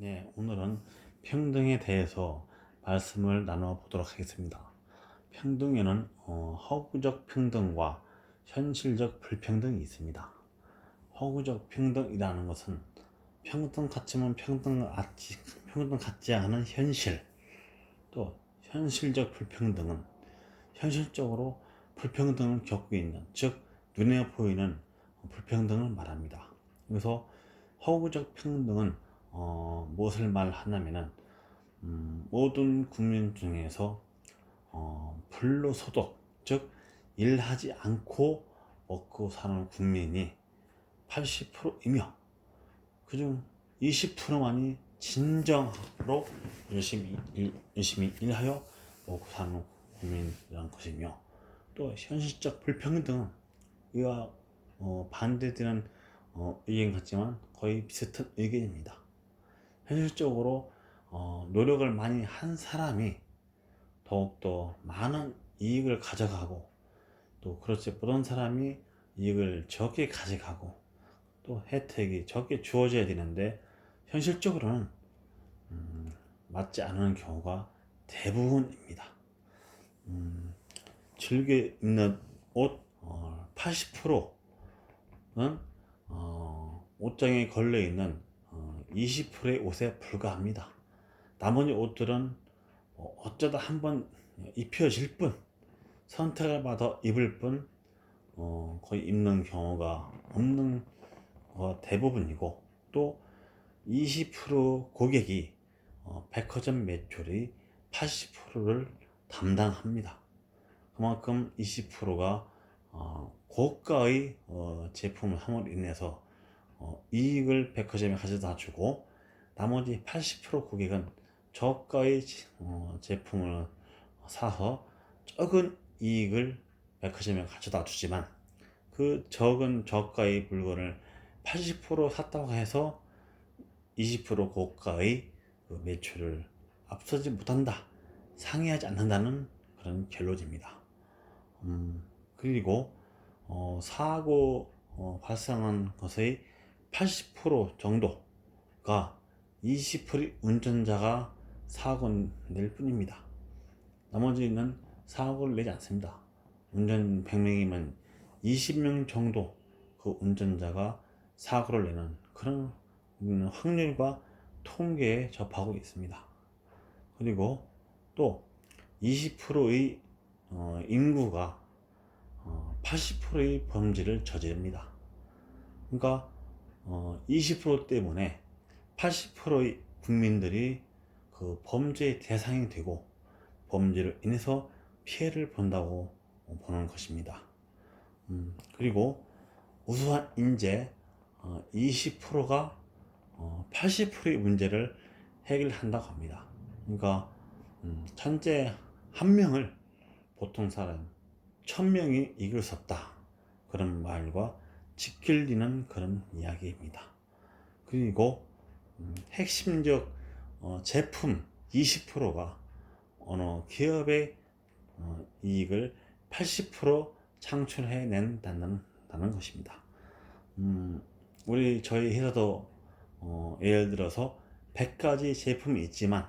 네, 오늘은 평등에 대해서 말씀을 나눠 보도록 하겠습니다. 평등에는 허구적 평등과 현실적 불평등이 있습니다. 허구적 평등이라는 것은 평등 같지만 평등 같지 않은 현실, 또 현실적 불평등은 현실적으로 불평등을 겪고 있는, 즉 눈에 보이는 불평등을 말합니다. 그래서 허구적 평등은 무엇을 말하냐면은 모든 국민 중에서 불로소득, 즉 일하지 않고 먹고 사는 국민이 80%이며 그중 20%만이 진정으로 열심히 일하여 먹고 사는 국민이라는 것이며, 또 현실적 불평등은 이와 반대되는 의견 같지만 거의 비슷한 의견입니다. 현실적으로 노력을 많이 한 사람이 더욱더 많은 이익을 가져가고, 또 그렇지 못한 사람이 이익을 적게 가져가고, 또 혜택이 적게 주어져야 되는데 현실적으로는 맞지 않은 경우가 대부분입니다. 즐겨 입는 옷 80%는 옷장에 걸려있는 20%의 옷에 불과합니다. 나머지 옷들은 어쩌다 한번 입혀질 뿐, 선택을 받아 입을 뿐, 거의 입는 경우가 없는 대부분이고, 또 20% 고객이 백화점 매출의 80%를 담당합니다. 그만큼 20%가 고가의 제품을 함으로 인해서 이익을 백화점에 가져다 주고, 나머지 80% 고객은 저가의 제품을 사서 적은 이익을 백화점에 가져다 주지만, 그 적은 저가의 물건을 80% 샀다고 해서 20% 고가의 그 매출을 앞서지 못한다, 상회하지 않는다는 그런 결론입니다. 그리고 사고 발생한 것의 80% 정도가 20% 운전자가 사고 낼 뿐입니다. 나머지는 사고를 내지 않습니다. 운전 100명이면 20명 정도 그 운전자가 사고를 내는 그런 확률과 통계에 접하고 있습니다. 그리고 또 20%의 인구가 80%의 범죄를 저지릅니다. 그러니까 20% 때문에 80%의 국민들이 그 범죄의 대상이 되고 범죄를 인해서 피해를 본다고 보는 것입니다. 그리고 우수한 인재 20%가 80%의 문제를 해결한다고 합니다. 그러니까 천재 한 명을 보통 사람 1000명이 이길 수 없다, 그런 말과 직결리는 그런 이야기입니다. 그리고 핵심적 제품 20%가 어느 기업의 이익을 80% 창출해낸다는 것입니다. 저희 회사도 예를 들어서 100가지 제품이 있지만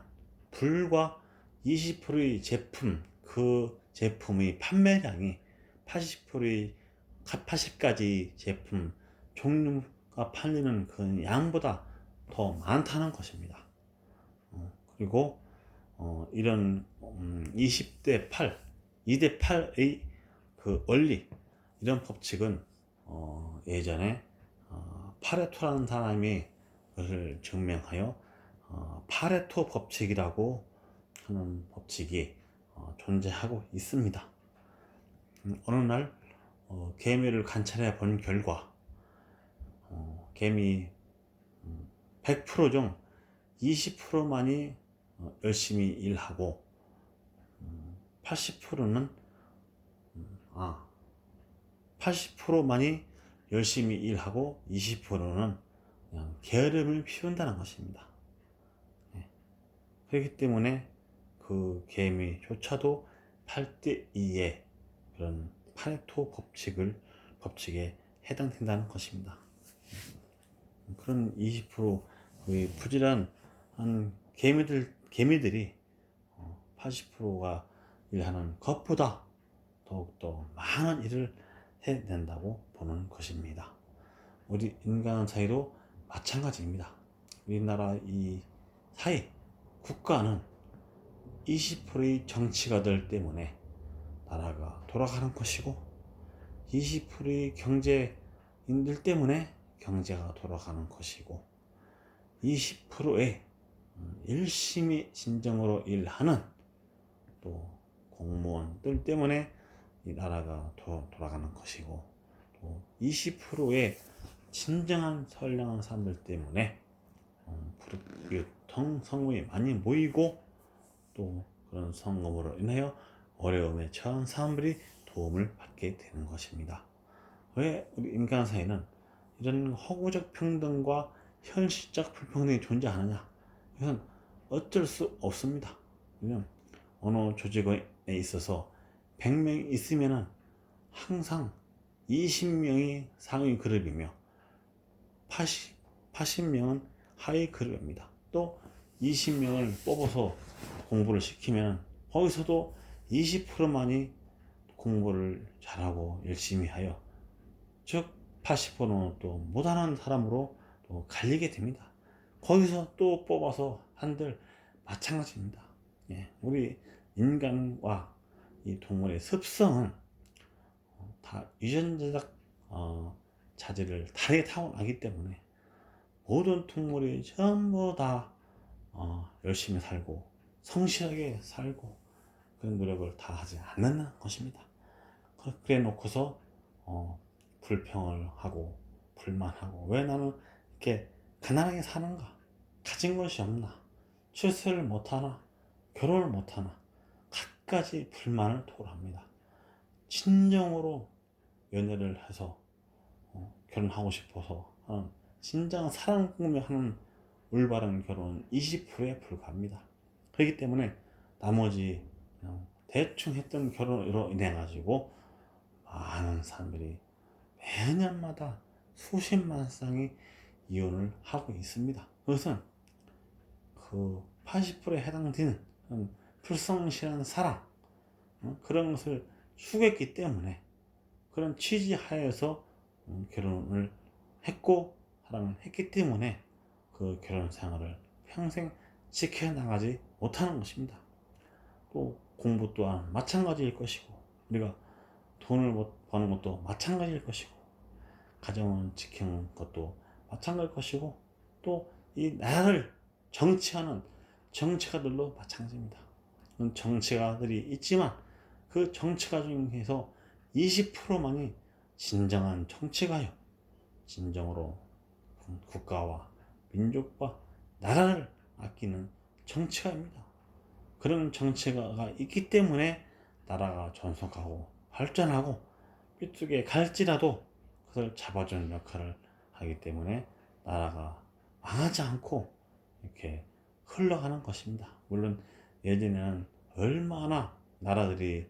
불과 20%의 제품, 그 제품의 판매량이 80가지 제품 종류가 팔리는 그 양보다 더 많다는 것입니다. 그리고 이런 20대 8, 2대 8의 그 원리, 이런 법칙은 예전에 파레토라는 사람이 그것을 증명하여 파레토 법칙이라고 하는 법칙이 존재하고 있습니다. 어느 날 개미를 관찰해 본 결과 개미 100%중 20%만이 열심히 일하고 80%는 80%만이 열심히 일하고 20%는 그냥 게으름을 피운다는 것입니다. 그렇기 때문에 그 개미조차도 8대2의 그런 파레토 법칙에 해당된다는 것입니다. 그런 20%의 부지런 한 개미들이 80%가 일하는 것보다 더욱더 많은 일을 해낸다고 보는 것입니다. 우리 인간 사이도 마찬가지입니다. 우리나라 이 사회 국가는 20%의 정치가들 때문에 나라가 돌아가는 것이고 20%의 경제인들 때문에 경제가 돌아가는 것이고 20%의 열심히 진정으로 일하는 또 공무원들 때문에 이 나라가 돌아가는 것이고 또 20%의 진정한 선량한 사람들 때문에 불우통 성금이 많이 모이고 또 그런 성금으로 인하여 어려움에 처한 사람들이 도움을 받게 되는 것입니다. 왜 우리 인간 사회는 이런 허구적 평등과 현실적 불평등이 존재하느냐? 이건 어쩔 수 없습니다. 왜냐면 어느 조직에 있어서 100명 있으면은 항상 20명이 상위 그룹이며 80명은 하위 그룹입니다. 또 20명을 뽑아서 공부를 시키면 거기서도 20%만이 공부를 잘하고 열심히 하여 즉 80%는 또 못하는 사람으로 또 갈리게 됩니다. 거기서 또 뽑아서 한들 마찬가지입니다. 예, 우리 인간과 이 동물의 습성은 다 유전자적 자질을 다르게 타고나기 때문에 모든 동물이 전부 다 열심히 살고 성실하게 살고 그런 노력을 다 하지 않는 것입니다. 그래 놓고서 불평을 하고 불만하고 왜 나는 이렇게 가난하게 사는가? 가진 것이 없나? 출세를 못하나? 결혼을 못하나? 갖가지 불만을 토로합니다. 진정으로 연애를 해서 결혼하고 싶어서 하는 진정 사랑 꿈에 하는 올바른 결혼은 20%에 불과합니다. 그렇기 때문에 나머지 그냥 대충 했던 결혼으로 인해 가지고 많은 사람들이 매년마다 수십만 쌍이 이혼을 하고 있습니다. 그것은 그 80%에 해당되는 불성실한 사랑 그런 것을 추구했기 때문에 그런 취지하에서 결혼을 했고 사랑을 했기 때문에 그 결혼 생활을 평생 지켜나가지 못하는 것입니다. 또 공부 또한 마찬가지일 것이고 우리가 돈을 버는 것도 마찬가지일 것이고 가정을 지키는 것도 마찬가지일 것이고 또 이 나라를 정치하는 정치가들도 마찬가지입니다. 정치가들이 있지만 그 정치가 중에서 20%만이 진정한 정치가요. 진정으로 국가와 민족과 나라를 아끼는 정치가입니다. 그런 정치가가 있기 때문에 나라가 존속하고 발전하고 삐뚤게 갈지라도 그것을 잡아주는 역할을 하기 때문에 나라가 망하지 않고 이렇게 흘러가는 것입니다. 물론 예전에는 얼마나 나라들이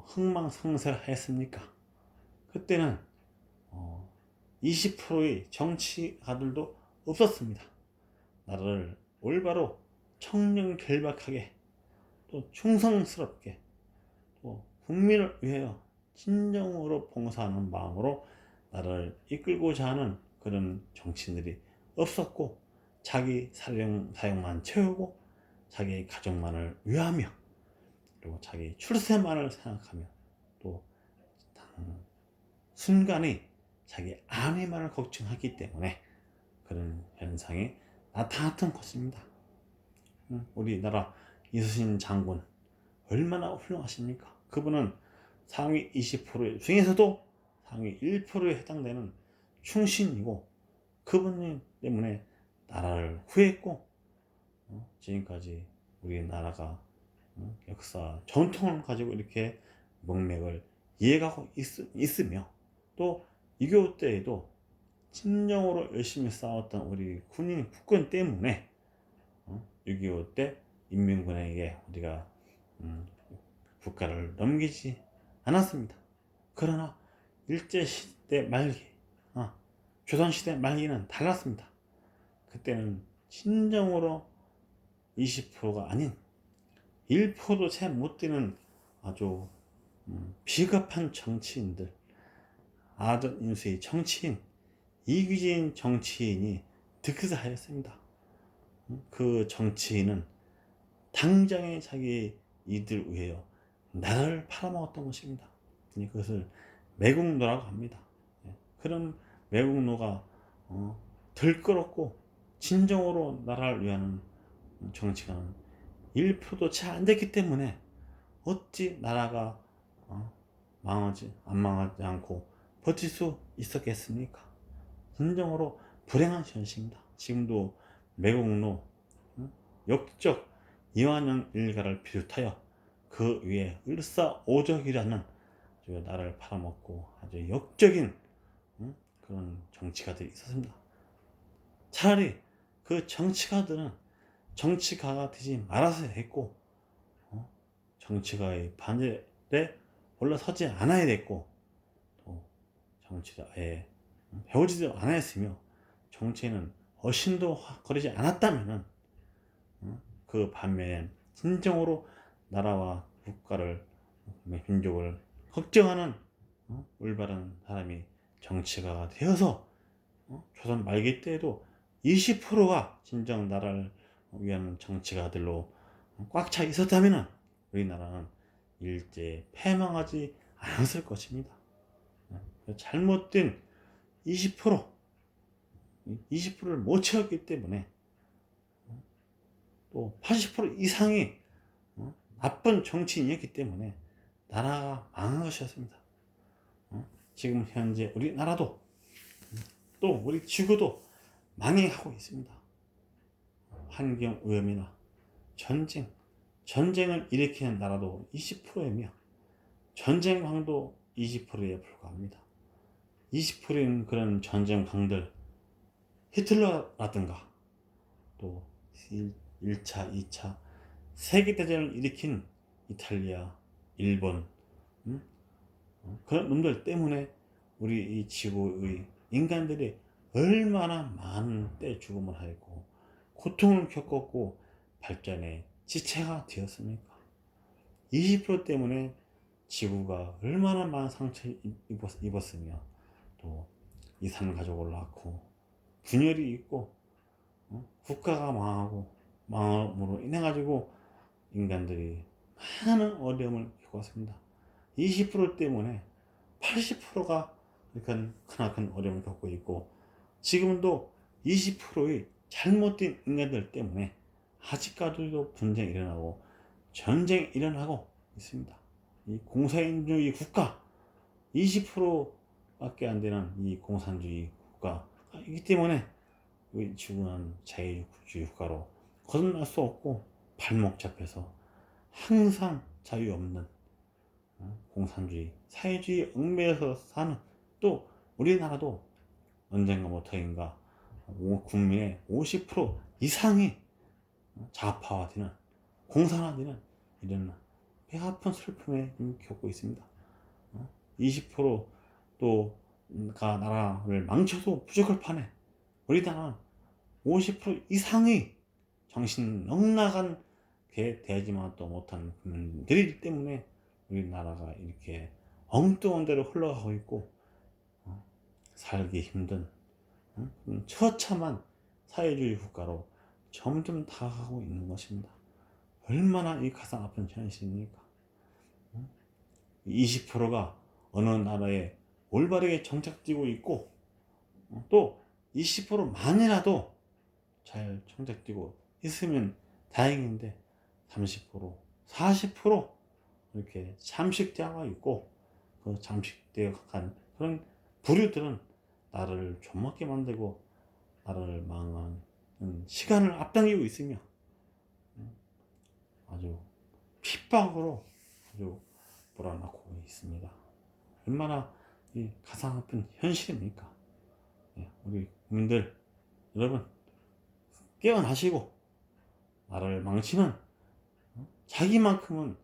흥망성쇠했습니까? 그때는 20%의 정치가들도 없었습니다. 나라를 올바로 청렴결박하게 또 충성스럽게 또 국민을 위하여 진정으로 봉사하는 마음으로 나라를 이끌고자 하는 그런 정치인들이 없었고 자기 사용만 채우고 자기 가족만을 위하며 그리고 자기 출세만을 생각하며 또 순간에 자기 안위만을 걱정하기 때문에 그런 현상이 나타났던 것입니다. 우리나라 이순신 장군 얼마나 훌륭하십니까? 그분은 상위 20% 중에서도 상위 1%에 해당되는 충신이고 그분 때문에 나라를 구했고 지금까지 우리나라가 역사 전통을 가지고 이렇게 명맥을 이어가고 있으며 또 6.25 때에도 진정으로 열심히 싸웠던 우리 군인 국군 때문에 6.25 때 인민군에게 우리가 국가를 넘기지 않았습니다. 그러나 일제시대 말기, 조선시대 말기는 달랐습니다. 그때는 진정으로 20%가 아닌 1%도 채 못 되는 아주 비겁한 정치인들, 아전 인수의 정치인, 이기주의 정치인이 득세하였습니다. 그 정치인은 당장에 자기 이들 위하여 나라를 팔아먹었던 것입니다. 그것을 매국노라고 합니다. 그런 매국노가 들끓었고 진정으로 나라를 위하는 정치가는 1%도 채 안 됐기 때문에 어찌 나라가 안 망하지 않고 버틸 수 있었겠습니까? 진정으로 불행한 현실입니다. 지금도 매국노, 역적 이완영 일가를 비롯하여 그 위에 을사오적이라는 아주 나라를 팔아먹고 아주 역적인 그런 정치가들이 있었습니다. 차라리 그 정치가들은 정치가가 되지 말아서 했고 정치가의 반열에 올라서지 않아야 됐고 또 정치를 아예 배우지도 않았으며 정치에는 어신도 거리지 않았다면 그 반면에 진정으로 나라와 국가를 민족을 걱정하는 올바른 사람이 정치가가 되어서 조선 말기 때에도 20%가 진정 나라를 위한 정치가들로 꽉 차 있었다면 우리나라는 일제 패망하지 않았을 것입니다. 잘못된 20%를 못 채웠기 때문에 또 80% 이상이 나쁜 정치인이었기 때문에 나라가 망한 것이었습니다. 지금 현재 우리나라도 또 우리 지구도 망해가고 있습니다. 환경오염이나 전쟁을 일으키는 나라도 20%이며 전쟁광도 20%에 불과합니다. 20%인 그런 전쟁광들, 히틀러라든가 또 1차, 2차 세계대전을 일으킨 이탈리아, 일본 그런 놈들 때문에 우리 이 지구의 인간들이 얼마나 많은 때 죽음을 하였고 고통을 겪었고 발전의 지체가 되었습니까? 20% 때문에 지구가 얼마나 많은 상처를 입었으며 또 이산 가족을 낳고 분열이 있고 국가가 망하고 망함으로 인해 가지고 인간들이 많은 어려움을 겪었습니다. 20% 때문에 80%가 크나큰 어려움을 겪고 있고 지금도 20%의 잘못된 인간들 때문에 아직까지도 분쟁이 일어나고 전쟁이 일어나고 있습니다. 이 공산주의 국가 20%밖에 안 되는 이 공산주의 국가이기 때문에 우리 지구는 자유주의 국가로 거듭날 수 없고 발목 잡혀서 항상 자유 없는 공산주의, 사회주의 얽매여서 사는 또 우리나라도 언젠가 뭐터인가 국민의 50% 이상이 좌파화되는 공산화되는 이런 배아픈 슬픔에 겪고 있습니다. 20%가 나라를 망쳐도 부족할 판에 우리나라는 50% 이상의 정신 넉나간 게 대하지만 또 못한 국민들이기 때문에 우리나라가 이렇게 엉뚱한 대로 흘러가고 있고 살기 힘든 처참한 사회주의 국가로 점점 다가가고 있는 것입니다. 얼마나 이 가슴 아픈 현실입니까? 20%가 어느 나라에 올바르게 정착되고 있고 또 20%만이라도 잘 정착되고 있으면 다행인데 30%, 40% 이렇게 잠식되어 있고 그 잠식되어 간 그런 부류들은 나를 좀먹게 만들고 나를 망하는 시간을 앞당기고 있으며 아주 핍박으로 아주 몰아넣고 있습니다. 얼마나 이 가슴 아픈 현실입니까? 우리 국민들 여러분 깨어나시고 나라를 망치는 자기만큼은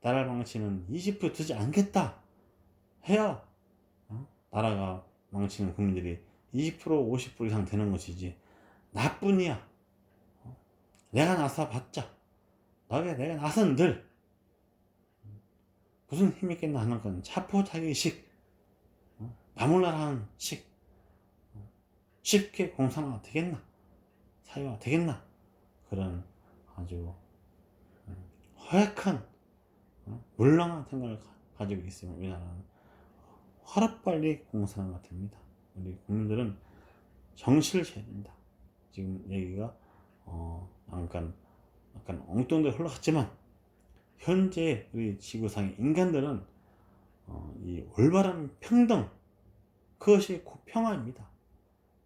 나라를 망치는 20% 되지 않겠다 해야 나라가 망치는 국민들이 20% 50% 이상 되는 것이지 나뿐이야 내가 나서봤자 내가 나선들 무슨 힘이 있겠나 하는 건 자포자기식, 나몰라라는 식, 쉽게 공산화가 되겠나, 사회화 되겠나, 그런 아주 허약한 물렁한 생각을 가지고 있으면 우리나라는 하루빨리 공산화가 됩니다. 우리 국민들은 정신을 차려야 됩니다. 지금 얘기가 약간 엉뚱하게 흘러갔지만 현재 우리 지구상의 인간들은 이 올바른 평등, 그것이 곧 평화입니다.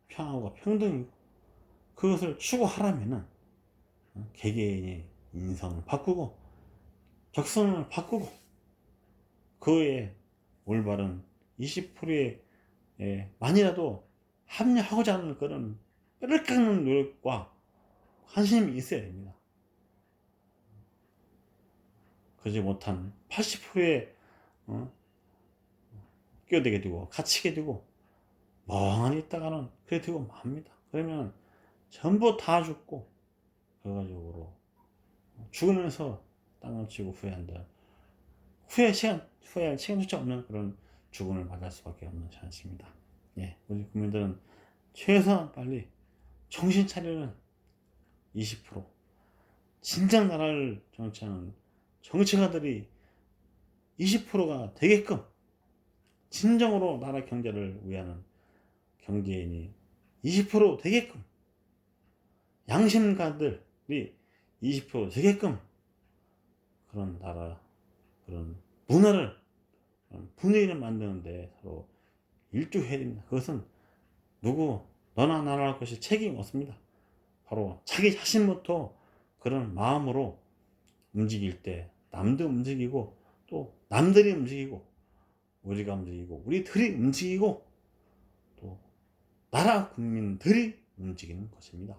평화가 평등이고, 그것을 추구하려면은 개개인의 인성을 바꾸고 적성을 바꾸고 그의 올바른 20%에 만이라도 합리하고자 하는 그런 뼈를 깎는 노력과 관심이 있어야 됩니다. 그러지 못한 80%에 끼어들게 되고 갇히게 되고 멍하니 있다가는 그래 되고 맙니다. 그러면 전부 다 죽고 결과적으로 죽으면서 땅을 치고 후회한다. 후회할 시간조차 없는 그런 죽음을 맞을 수밖에 없는 찬스입니다. 예, 우리 국민들은 최소한 빨리 정신 차리는 20%, 진작 나라를 정치하는 정치가들이 20%가 되게끔 진정으로 나라 경제를 위하는 경제인이 20% 되게끔, 양심가들이 20% 되게끔 그런 나라, 그런 문화를, 분위기를 만드는데 서로 일조해야 됩니다. 그것은 너나 나나 할 것이 책임 없습니다. 바로 자기 자신부터 그런 마음으로 움직일 때 남도 움직이고 또 남들이 움직이고 우리가 움직이고 우리들이 움직이고 또 나라 국민들이 움직이는 것입니다.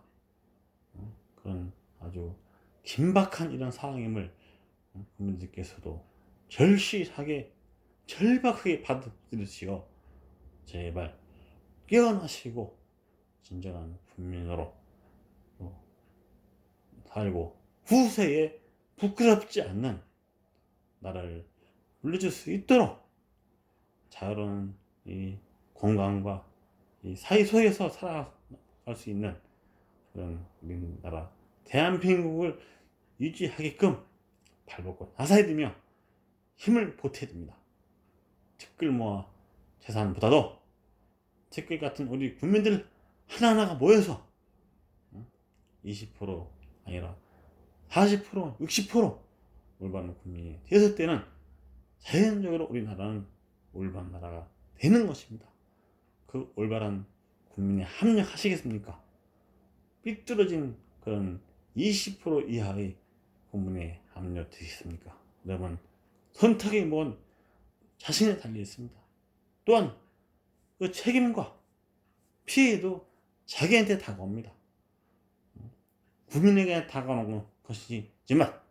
그런 아주 긴박한 이런 상황임을 국민들께서도 절실하게 절박하게 받아들이시어 제발 깨어나시고 진정한 국민으로 살고 후세에 부끄럽지 않는 나라를 물려줄 수 있도록 자유로운 이 공간과 이 사회 속에서 살아갈 수 있는 그런 우리나라 대한민국을 유지하게끔 발벗고 나서야 되며 힘을 보태야 됩니다. 댓글 모아 재산보다도 댓글 같은 우리 국민들 하나하나가 모여서 20% 아니라 40%, 60% 올바른 국민이 되었을 때는 자연적으로 우리나라는 올바른 나라가 되는 것입니다. 그 올바른 국민에 합력하시겠습니까? 삐뚤어진 그런 20% 이하의 국민에 합력되시겠습니까? 여러분, 선택의 문 자신에 달려 있습니다. 또한 그 책임과 피해도 자기한테 다가옵니다. 국민에게 다가오는 것이지만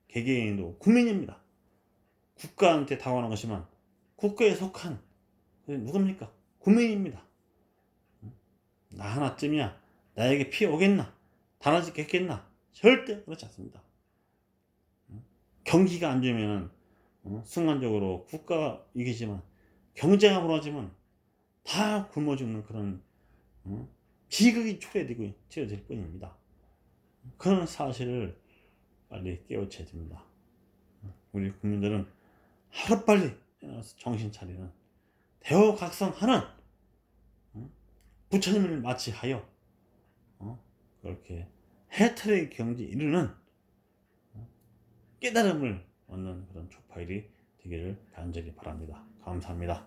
개개인도 국민입니다. 국가한테 다가오는 것이지만 국가에 속한 누굽니까? 국민입니다. 나 하나쯤이야 나에게 피해 오겠나? 달아지겠겠나? 절대 그렇지 않습니다. 경기가 안 좋으면 순간적으로 국가가 이기지만 경제가 무너지면 다 굶어 죽는 그런 비극이 초래될 뿐입니다. 그런 사실을 빨리 깨우쳐야 됩니다. 우리 국민들은 하루빨리 정신 차리는 대호각성하는 부처님을 맞이하여 그렇게 해탈의 경지에 이르는 깨달음을 얻는 그런 족파일이 되기를 간절히 바랍니다. 감사합니다.